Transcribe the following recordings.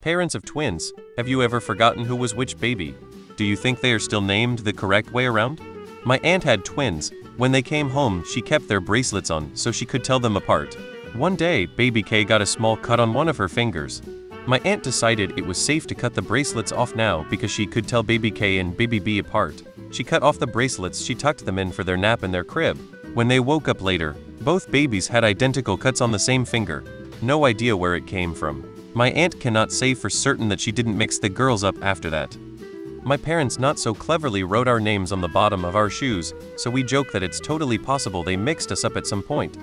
Parents of twins, have you ever forgotten who was which baby? Do you think they are still named the correct way around? My aunt had twins. When they came home, she kept their bracelets on so she could tell them apart. One day, baby K got a small cut on one of her fingers. My aunt decided it was safe to cut the bracelets off now because she could tell baby K and baby B apart. She cut off the bracelets, she tucked them in for their nap in their crib. When they woke up later, both babies had identical cuts on the same finger. No idea where it came from. My aunt cannot say for certain that she didn't mix the girls up after that. My parents not so cleverly wrote our names on the bottom of our shoes, so we joke that it's totally possible they mixed us up at some point.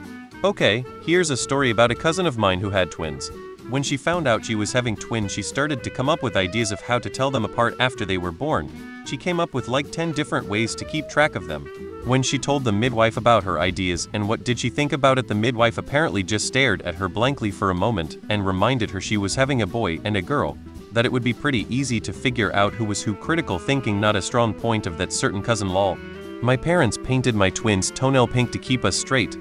Okay, here's a story about a cousin of mine who had twins. When she found out she was having twins, she started to come up with ideas of how to tell them apart after they were born. She came up with like 10 different ways to keep track of them. When she told the midwife about her ideas, and what did she think about it, the midwife apparently just stared at her blankly for a moment and reminded her she was having a boy and a girl, that it would be pretty easy to figure out who was who. Critical thinking not a strong point of that certain cousin lol. My parents painted my twins' toenail pink to keep us straight.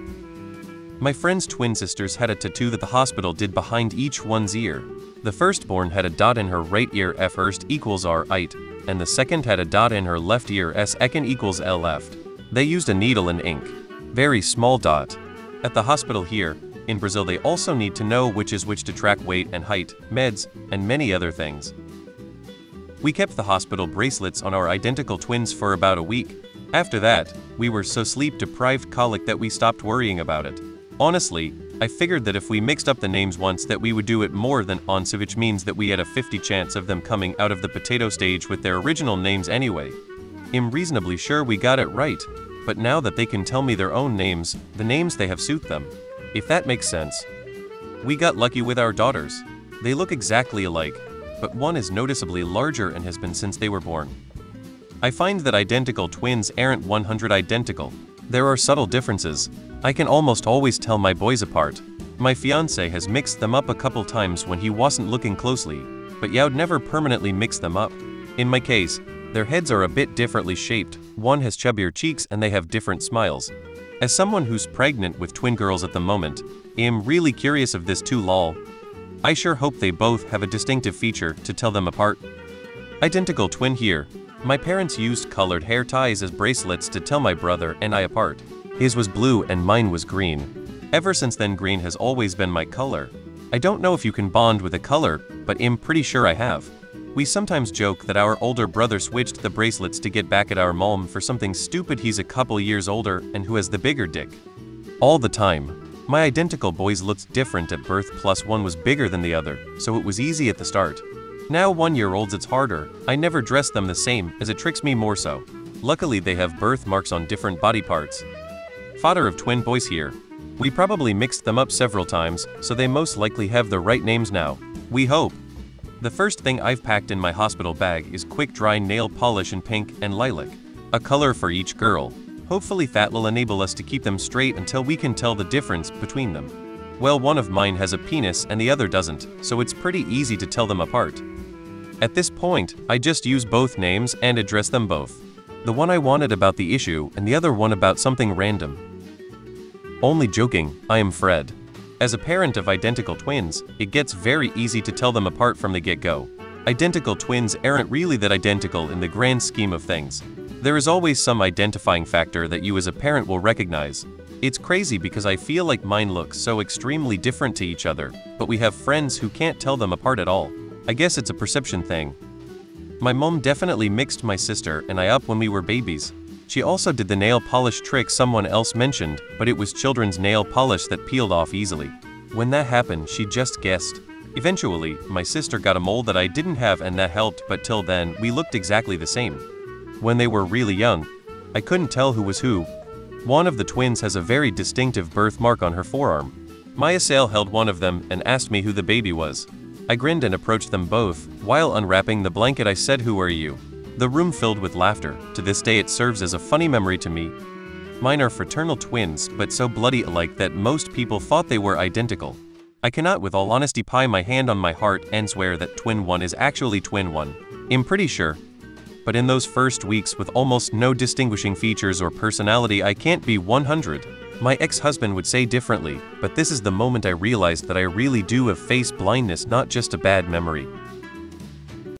My friend's twin sisters had a tattoo that the hospital did behind each one's ear. The firstborn had a dot in her right ear F first equals R right, and the second had a dot in her left ear S second equals L left. They used a needle and ink. Very small dot. At the hospital here, in Brazil, they also need to know which is which to track weight and height, meds, and many other things. We kept the hospital bracelets on our identical twins for about a week. After that, we were so sleep-deprived colic that we stopped worrying about it. Honestly, I figured that if we mixed up the names once that we would do it more than once, which means that we had a 50 chance of them coming out of the potato stage with their original names anyway. I'm reasonably sure we got it right, but now that they can tell me their own names, the names they have suit them. If that makes sense. We got lucky with our daughters. They look exactly alike, but one is noticeably larger and has been since they were born. I find that identical twins aren't 100% identical. There are subtle differences. I can almost always tell my boys apart. My fiancé has mixed them up a couple times when he wasn't looking closely, but Yao'd never permanently mix them up. In my case, their heads are a bit differently shaped. One has chubbier cheeks and they have different smiles. As someone who's pregnant with twin girls at the moment, I'm really curious of this too lol. I sure hope they both have a distinctive feature to tell them apart. Identical twin here. My parents used colored hair ties as bracelets to tell my brother and I apart. His was blue and mine was green. Ever since then, green has always been my color. I don't know if you can bond with a color, but I'm pretty sure I have. We sometimes joke that our older brother switched the bracelets to get back at our mom for something stupid. He's a couple years older and who has the bigger dick. All the time. My identical boys looked different at birth, plus one was bigger than the other, so it was easy at the start. Now 1-year-olds it's harder. I never dress them the same, as it tricks me more so. Luckily they have birthmarks on different body parts. Father of twin boys here. We probably mixed them up several times, so they most likely have the right names now. We hope. The first thing I've packed in my hospital bag is quick dry nail polish in pink and lilac. A color for each girl. Hopefully that will enable us to keep them straight until we can tell the difference between them. Well, one of mine has a penis and the other doesn't, so it's pretty easy to tell them apart. At this point, I just use both names and address them both. The one I wanted about the issue and the other one about something random. Only joking, I am Fred. As a parent of identical twins, it gets very easy to tell them apart from the get-go. Identical twins aren't really that identical in the grand scheme of things. There is always some identifying factor that you as a parent will recognize. It's crazy because I feel like mine look so extremely different to each other, but we have friends who can't tell them apart at all. I guess it's a perception thing. My mom definitely mixed my sister and I up when we were babies. She also did the nail polish trick someone else mentioned, but it was children's nail polish that peeled off easily. When that happened, she just guessed. Eventually, my sister got a mole that I didn't have and that helped, but till then, we looked exactly the same. When they were really young, I couldn't tell who was who. One of the twins has a very distinctive birthmark on her forearm. My assailant held one of them and asked me who the baby was. I grinned and approached them both. While unwrapping the blanket, I said, "Who are you?" The room filled with laughter. To this day it serves as a funny memory to me. Mine are fraternal twins, but so bloody alike that most people thought they were identical. I cannot with all honesty pie my hand on my heart and swear that twin one is actually twin one. I'm pretty sure. But in those first weeks with almost no distinguishing features or personality, I can't be 100. My ex-husband would say differently, but this is the moment I realized that I really do have face blindness, not just a bad memory.